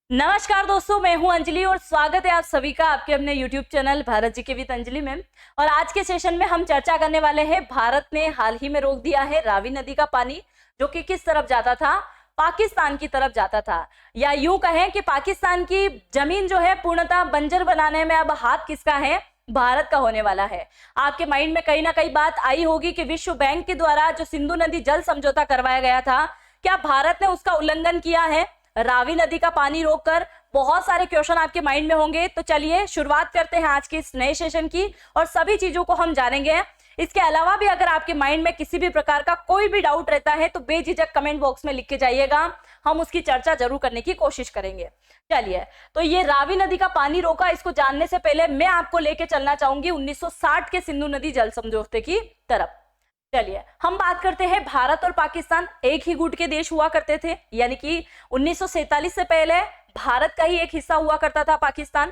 नमस्कार दोस्तों, मैं हूं अंजलि और स्वागत है आप सभी का आपके अपने YouTube चैनल भारत जी के विद अंजलि में। और आज के सेशन में हम चर्चा करने वाले हैं, भारत ने हाल ही में रोक दिया है रावी नदी का पानी, जो कि किस तरफ जाता था, पाकिस्तान की तरफ जाता था। या यूं कहें कि पाकिस्तान की जमीन जो है पूर्णतः बंजर बनाने में अब हाथ किसका है, भारत का होने वाला है। आपके माइंड में कहीं ना कहीं बात आई होगी कि विश्व बैंक के द्वारा जो सिंधु नदी जल समझौता करवाया गया था, क्या भारत ने उसका उल्लंघन किया है रावी नदी का पानी रोककर? बहुत सारे क्वेश्चन आपके माइंड में होंगे, तो चलिए शुरुआत करते हैं आज के इस नए सेशन की और सभी चीजों को हम जानेंगे। इसके अलावा भी अगर आपके माइंड में किसी भी प्रकार का कोई भी डाउट रहता है तो बेझिझक कमेंट बॉक्स में लिख के जाइएगा, हम उसकी चर्चा जरूर करने की कोशिश करेंगे। चलिए, तो ये रावी नदी का पानी रोका, इसको जानने से पहले मैं आपको लेके चलना चाहूंगी 1960 के सिंधु नदी जल समझौते की तरफ। चलिए, हम बात करते हैं, भारत और पाकिस्तान एक ही गुट के देश हुआ करते थे, यानी कि 1947 से पहले भारत का ही एक हिस्सा हुआ करता था पाकिस्तान।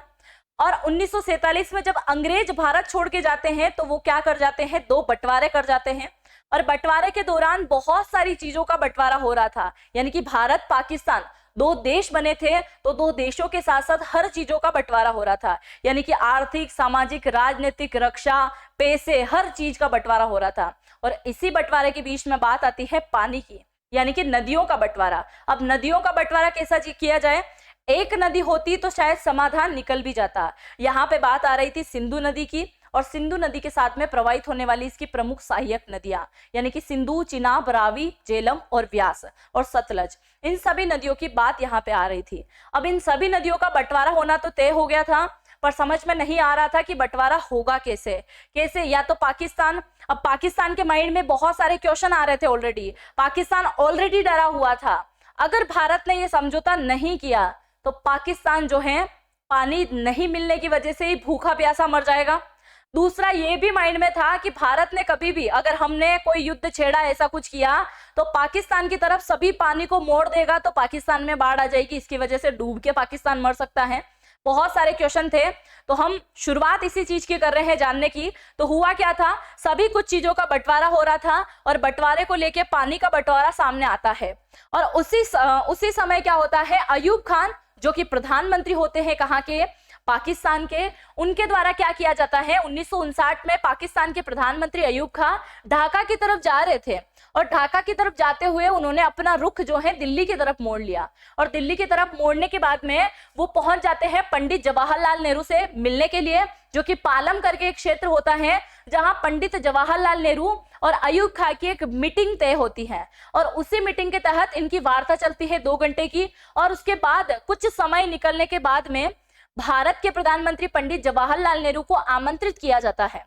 और 1947 में जब अंग्रेज भारत छोड़ के जाते हैं तो वो क्या कर जाते हैं, दो बंटवारे कर जाते हैं। और बंटवारे के दौरान बहुत सारी चीजों का बंटवारा हो रहा था, यानी कि भारत पाकिस्तान दो देश बने थे, तो दो देशों के साथ साथ हर चीजों का बंटवारा हो रहा था, यानी कि आर्थिक, सामाजिक, राजनीतिक, रक्षा, पैसे, हर चीज का बंटवारा हो रहा था। और इसी बंटवारे के बीच में बात आती है पानी की, यानी कि नदियों का बंटवारा। अब नदियों का बंटवारा कैसा किया जाए, एक नदी होती तो शायद समाधान निकल भी जाता। यहाँ पे बात आ रही थी सिंधु नदी की, और सिंधु नदी के साथ में प्रवाहित होने वाली इसकी प्रमुख सहायक नदियां, यानी कि सिंधु, चिनाब, रावी, झेलम और व्यास और सतलज, इन सभी नदियों की बात यहाँ पे आ रही थी। अब इन सभी नदियों का बंटवारा होना तो तय हो गया था, पर समझ में नहीं आ रहा था कि बंटवारा होगा कैसे या तो पाकिस्तान। अब पाकिस्तान के माइंड में बहुत सारे क्वेश्चन आ रहे थे ऑलरेडी, पाकिस्तान ऑलरेडी डरा हुआ था। अगर भारत ने ये समझौता नहीं किया तो पाकिस्तान जो है पानी नहीं मिलने की वजह से ही भूखा प्यासा मर जाएगा। दूसरा ये भी माइंड में था कि भारत ने कभी भी, अगर हमने कोई युद्ध छेड़ा, ऐसा कुछ किया, तो पाकिस्तान की तरफ सभी पानी को मोड़ देगा तो पाकिस्तान में बाढ़ आ जाएगी, इसकी वजह से डूब के पाकिस्तान मर सकता है। बहुत सारे क्वेश्चन थे, तो हम शुरुआत इसी चीज की कर रहे हैं जानने की। तो हुआ क्या था, सभी कुछ चीजों का बंटवारा हो रहा था और बंटवारे को लेके पानी का बंटवारा सामने आता है। और उसी समय क्या होता है, अयूब खान जो कि प्रधानमंत्री होते हैं कहाँ के, पाकिस्तान के, उनके द्वारा क्या किया जाता है, 1959 में पाकिस्तान के प्रधानमंत्री अयूब खान ढाका की तरफ जा रहे थे और ढाका की तरफ जाते हुए उन्होंने अपना रुख जो है दिल्ली की तरफ मोड़ लिया। और दिल्ली की तरफ मोड़ने के बाद में वो पहुंच जाते हैं पंडित जवाहरलाल नेहरू से मिलने के लिए, जो कि पालम करके एक क्षेत्र होता है जहां पंडित जवाहरलाल नेहरू और अयूब खान की एक मीटिंग तय होती है। और उसी मीटिंग के तहत इनकी वार्ता चलती है 2 घंटे की। और उसके बाद कुछ समय निकलने के बाद में भारत के प्रधानमंत्री पंडित जवाहरलाल नेहरू को आमंत्रित किया जाता है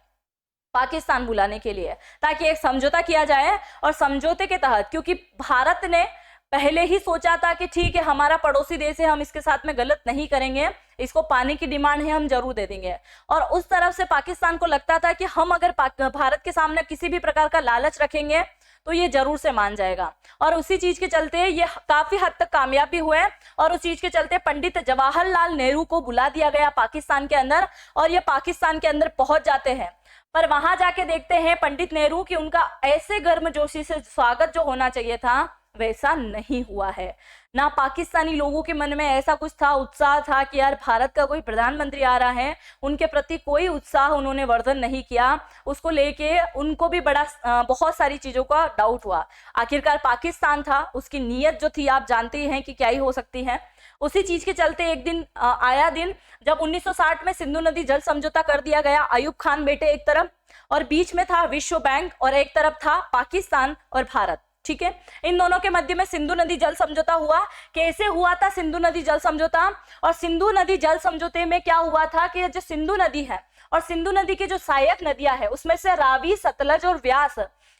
पाकिस्तान बुलाने के लिए, ताकि एक समझौता किया जाए। और समझौते के तहत, क्योंकि भारत ने पहले ही सोचा था कि ठीक है, हमारा पड़ोसी देश है, हम इसके साथ में गलत नहीं करेंगे, इसको पानी की डिमांड है, हम जरूर दे देंगे। और उस तरफ से पाकिस्तान को लगता था कि हम अगर भारत के सामने किसी भी प्रकार का लालच रखेंगे तो ये जरूर से मान जाएगा। और उसी चीज के चलते ये काफी हद तक कामयाब भी हुए, और उस चीज के चलते पंडित जवाहरलाल नेहरू को बुला दिया गया पाकिस्तान के अंदर, और ये पाकिस्तान के अंदर पहुंच जाते हैं। पर वहां जाके देखते हैं पंडित नेहरू कि उनका ऐसे गर्मजोशी से स्वागत जो होना चाहिए था वैसा नहीं हुआ है। ना पाकिस्तानी लोगों के मन में ऐसा कुछ था, उत्साह था कि यार भारत का कोई प्रधानमंत्री आ रहा है, उनके प्रति कोई उत्साह उन्होंने वर्धन नहीं किया। उसको लेके उनको भी बहुत सारी चीजों का डाउट हुआ। आखिरकार पाकिस्तान था, उसकी नीयत जो थी आप जानते ही हैं कि क्या ही हो सकती है। उसी चीज के चलते एक दिन आया दिन जब 1960 में सिंधु नदी जल समझौता कर दिया गया। अयूब खान बेटे एक तरफ, और बीच में था विश्व बैंक, और एक तरफ था पाकिस्तान और भारत। ठीक है, इन दोनों के मध्य में सिंधु नदी जल समझौता हुआ। कैसे हुआ था सिंधु नदी जल समझौता, और सिंधु नदी जल समझौते में क्या हुआ था कि जो सिंधु नदी है और सिंधु नदी की जो सहायक नदियां है, उसमें से रावी, सतलज और व्यास,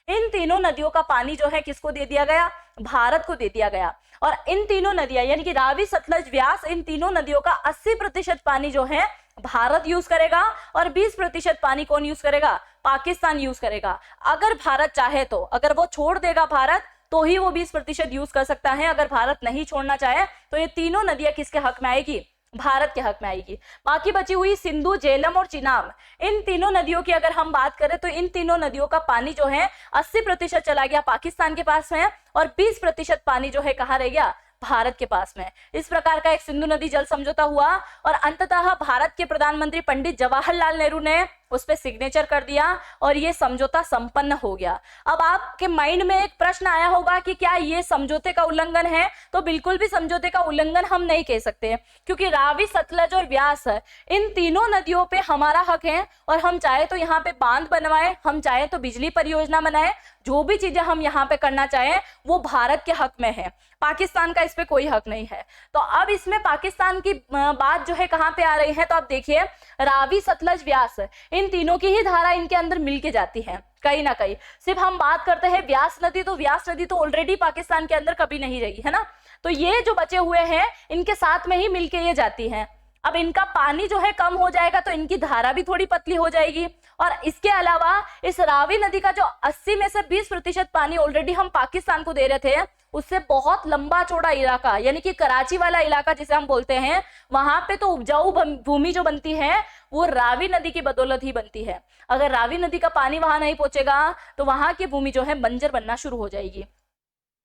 इन तीनों नदियों का पानी जो है किसको दे दिया गया, भारत को दे दिया गया। और इन तीनों नदियां, यानी कि रावी, सतलज, व्यास, इन तीनों नदियों का 80% पानी जो है भारत यूज करेगा, और 20% पानी कौन यूज करेगा, पाकिस्तान यूज करेगा। अगर भारत चाहे तो, अगर वो छोड़ देगा भारत तो ही वो 20% यूज कर सकता है। अगर भारत नहीं छोड़ना चाहे तो ये तीनों नदियां किसके हक में आएगी, भारत के हक में आएगी। बाकी बची हुई सिंधु, झेलम और चिनाब, इन तीनों नदियों की अगर हम बात करें तो इन तीनों नदियों का पानी जो है 80% चला गया पाकिस्तान के पास में, और 20% पानी जो है कहाँ रह गया, भारत के पास में। इस प्रकार का एक सिंधु नदी जल समझौता हुआ और अंततः भारत के प्रधानमंत्री पंडित जवाहरलाल नेहरू ने उस पर सिग्नेचर कर दिया और ये समझौता संपन्न हो गया। अब आपके माइंड में एक प्रश्न आया होगा कि क्या ये समझौते का उल्लंघन है? तो बिल्कुल भी समझौते का उल्लंघन हम नहीं कह सकते, क्योंकि रावी, सतलज और व्यास इन तीनों नदियों पे हमारा हक है और हम चाहे तो यहाँ पे बांध बनवाए, हम चाहे तो बिजली परियोजना बनाए, जो भी चीजें हम यहाँ पे करना चाहें वो भारत के हक में है। पाकिस्तान का इस पे कोई हक नहीं है। तो अब इसमें पाकिस्तान की बात जो है कहाँ पे आ रही है, तो आप देखिए रावी, सतलज, व्यास इन तीनों की ही धारा इनके अंदर मिल के जाती है कहीं ना कहीं। सिर्फ हम बात करते हैं व्यास नदी, तो व्यास नदी तो ऑलरेडी पाकिस्तान के अंदर कभी नहीं रही है ना, तो ये जो बचे हुए हैं इनके साथ में ही मिलके ये जाती हैं। अब इनका पानी जो है कम हो जाएगा तो इनकी धारा भी थोड़ी पतली हो जाएगी। और इसके अलावा इस रावी नदी का जो 80 में से 20% पानी ऑलरेडी हम पाकिस्तान को दे रहे थे, उससे बहुत लंबा चौड़ा इलाका यानी कि कराची वाला इलाका जिसे हम बोलते हैं, वहां पे तो उपजाऊ भूमि जो बनती है वो रावी नदी की बदौलत ही बनती है। अगर रावी नदी का पानी वहां नहीं पहुंचेगा तो वहां की भूमि जो है बंजर बनना शुरू हो जाएगी।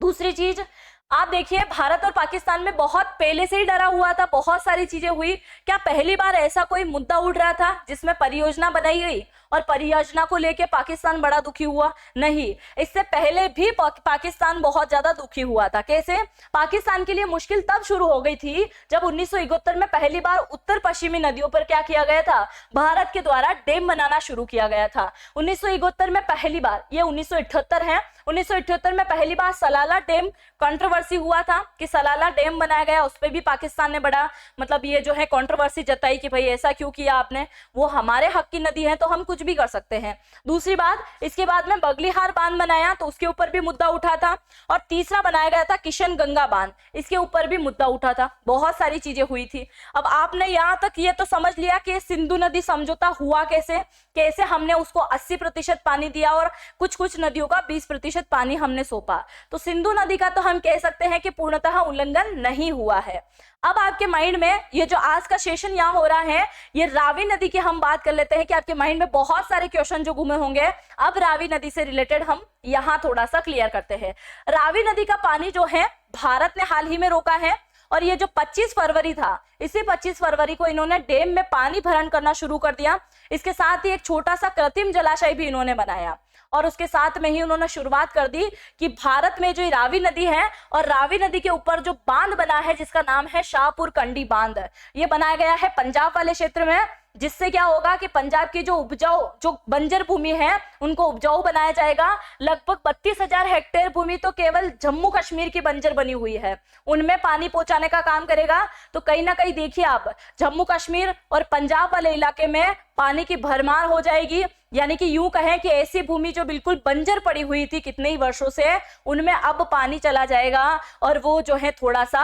दूसरी चीज आप देखिए, भारत और पाकिस्तान में बहुत पहले से ही डरा हुआ था, बहुत सारी चीजें हुई। क्या पहली बार ऐसा कोई मुद्दा उठ रहा था जिसमें परियोजना बनाई गई और परियोजना को लेके पाकिस्तान बड़ा दुखी हुआ? नहीं, इससे पहले भी पाकिस्तान बहुत ज्यादा दुखी हुआ था। कैसे? पाकिस्तान के लिए मुश्किल तब शुरू हो गई थी जब 1971 में पहली बार उत्तर पश्चिमी नदियों पर क्या किया गया था, भारत के द्वारा डैम बनाना शुरू किया गया था। 1971 में पहली बार, ये 1978 है, 1978 में पहली बार सलाला डैम कंट्रोवर्सी हुआ था कि सलाला डैम बनाया गया, उस पर भी पाकिस्तान ने बड़ा मतलब ये जो है कंट्रोवर्सी जताई कि भाई ऐसा क्यों किया आपने, वो हमारे हक की नदी है तो हम कुछ भी कर सकते हैं। दूसरी बात, इसके बाद में बगलीहार बांध बनाया तो उसके ऊपर भी मुद्दा उठा था। और तीसरा बनाया गया था किशन गंगा बांध, इसके ऊपर भी मुद्दा उठा था। बहुत सारी चीजें हुई थी। अब आपने यहाँ तक ये तो समझ लिया कि सिंधु नदी समझौता हुआ कैसे, कैसे हमने उसको 80% पानी दिया और कुछ कुछ नदियों का 20% पानी हमने सौंपा। तो सिंधु नदी का तो हम कह सकते हैं कि पूर्णतः उल्लंघन नहीं हुआ है। अब आपके माइंड में ये जो आज का सेशन यहाँ हो रहा है, ये रावी नदी की हम बात कर लेते हैं कि आपके माइंड में बहुत सारे क्वेश्चन जो घूमे होंगे। अब रावी नदी से रिलेटेड हम यहाँ थोड़ा सा क्लियर करते हैं। रावी नदी का पानी जो है भारत ने हाल ही में रोका है और ये जो 25 फरवरी था, इसी 25 फरवरी को इन्होंने डैम में पानी भरण करना शुरू कर दिया। इसके साथ ही एक छोटा सा कृत्रिम जलाशय भी इन्होंने बनाया और उसके साथ में ही उन्होंने शुरुआत कर दी कि भारत में जो रावी नदी है और रावी नदी के ऊपर जो बांध बना है जिसका नाम है शाहपुर कंडी बांध, ये बनाया गया है पंजाब वाले क्षेत्र में, जिससे क्या होगा कि पंजाब की जो उपजाऊ जो बंजर भूमि है उनको उपजाऊ बनाया जाएगा। लगभग 32,000 हेक्टेयर भूमि तो केवल जम्मू कश्मीर की बंजर बनी हुई है, उनमें पानी पहुंचाने का काम करेगा। तो कहीं ना कहीं देखिए आप, जम्मू कश्मीर और पंजाब वाले इलाके में पानी की भरमार हो जाएगी। यानी कि यूं कहें कि ऐसी भूमि जो बिल्कुल बंजर पड़ी हुई थी कितने ही वर्षों से, उनमें अब पानी चला जाएगा और वो जो है थोड़ा सा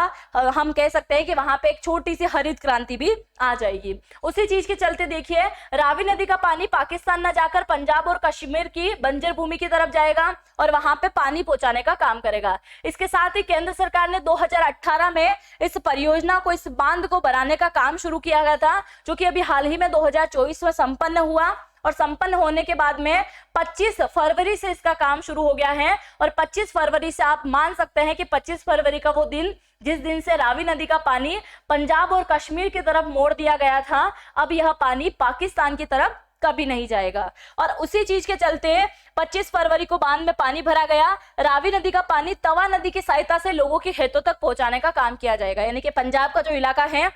हम कह सकते हैं कि वहां पे एक छोटी सी हरित क्रांति भी आ जाएगी। उसी चीज के चलते देखिए रावी नदी का पानी पाकिस्तान न जाकर पंजाब और कश्मीर की बंजर भूमि की तरफ जाएगा और वहां पे पानी पहुंचाने का काम करेगा। इसके साथ ही केंद्र सरकार ने 2018 में इस परियोजना को, इस बांध को बनाने का काम शुरू किया गया था, जो कि अभी हाल ही में 2024 में संपन्न हुआ और संपन्न होने के बाद में 25 फरवरी से इसका काम शुरू हो गया है। और 25 फरवरी से आप मान सकते हैं कि 25 फरवरी का वो दिन जिस दिन से रावी नदी का पानी पंजाब और कश्मीर की तरफ मोड़ दिया गया था, अब यह पानी पाकिस्तान की तरफ कभी नहीं जाएगा। और उसी चीज के चलते 25 फरवरी को बांध में पानी भरा गया। रावी नदी का पानी तवा नदी की सहायता से लोगों के खेतों तक पहुंचाने का काम किया जाएगा। यानी कि पंजाब का जो इलाका है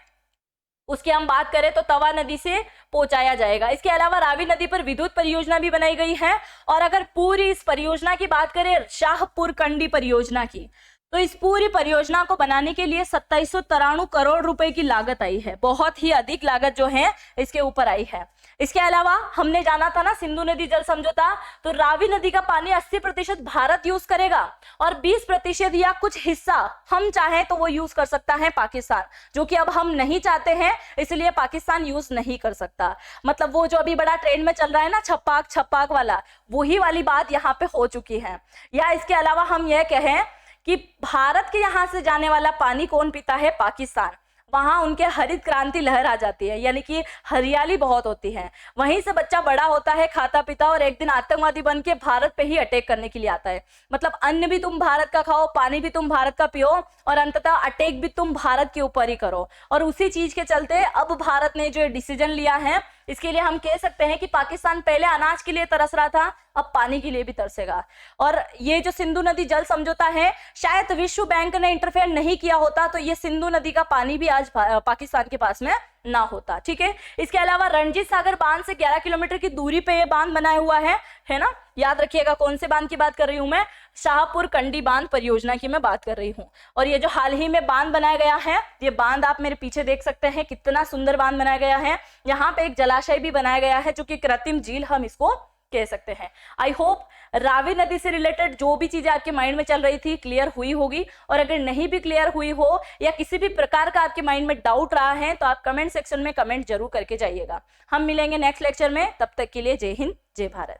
उसकी हम बात करें तो तवा नदी से पहुंचाया जाएगा। इसके अलावा रावी नदी पर विद्युत परियोजना भी बनाई गई है। और अगर पूरी इस परियोजना की बात करें, शाहपुर कंडी परियोजना की, तो इस पूरी परियोजना को बनाने के लिए 2793 करोड़ रुपए की लागत आई है। बहुत ही अधिक लागत जो है इसके ऊपर आई है। इसके अलावा हमने जाना था ना सिंधु नदी जल समझौता, तो रावी नदी का पानी 80% भारत यूज करेगा और 20% या कुछ हिस्सा हम चाहे तो वो यूज कर सकता है पाकिस्तान, जो कि अब हम नहीं चाहते हैं, इसलिए पाकिस्तान यूज नहीं कर सकता। मतलब वो जो अभी बड़ा ट्रेंड में चल रहा है ना छप्पाक छप्पाक वाला, वही वाली बात यहाँ पे हो चुकी है। या इसके अलावा हम यह कहें कि भारत के यहाँ से जाने वाला पानी कौन पीता है? पाकिस्तान। वहां उनके हरित क्रांति लहर आ जाती है, यानी कि हरियाली बहुत होती है। वहीं से बच्चा बड़ा होता है, खाता पीता, और एक दिन आतंकवादी बन के भारत पे ही अटैक करने के लिए आता है। मतलब अन्न भी तुम भारत का खाओ, पानी भी तुम भारत का पियो, और अंततः अटैक भी तुम भारत के ऊपर ही करो। और उसी चीज के चलते अब भारत ने जो डिसीजन लिया है, इसके लिए हम कह सकते हैं कि पाकिस्तान पहले अनाज के लिए तरस रहा था, अब पानी के लिए भी तरसेगा। और ये जो सिंधु नदी जल समझौता है, शायद विश्व बैंक ने इंटरफेयर नहीं किया होता तो ये सिंधु नदी का पानी भी आज पाकिस्तान के पास में ना होता। ठीक है, इसके अलावा रणजीत सागर बांध से 11 किलोमीटर की दूरी पे ये बांध बनाया हुआ है ना। याद रखिएगा कौन से बांध की बात कर रही हूं मैं, शाहपुर कंडी बांध परियोजना की मैं बात कर रही हूं। और ये जो हाल ही में बांध बनाया गया है, ये बांध आप मेरे पीछे देख सकते हैं, कितना सुंदर बांध बनाया गया है। यहाँ पे एक जलाशय भी बनाया गया है, जो कि कृत्रिम झील हम इसको कह सकते हैं। आई होप रावी नदी से रिलेटेड जो भी चीजें आपके माइंड में चल रही थी क्लियर हुई होगी, और अगर नहीं भी क्लियर हुई हो या किसी भी प्रकार का आपके माइंड में डाउट रहा है तो आप कमेंट सेक्शन में कमेंट जरूर करके जाइएगा। हम मिलेंगे नेक्स्ट लेक्चर में, तब तक के लिए जय हिंद, जय भारत।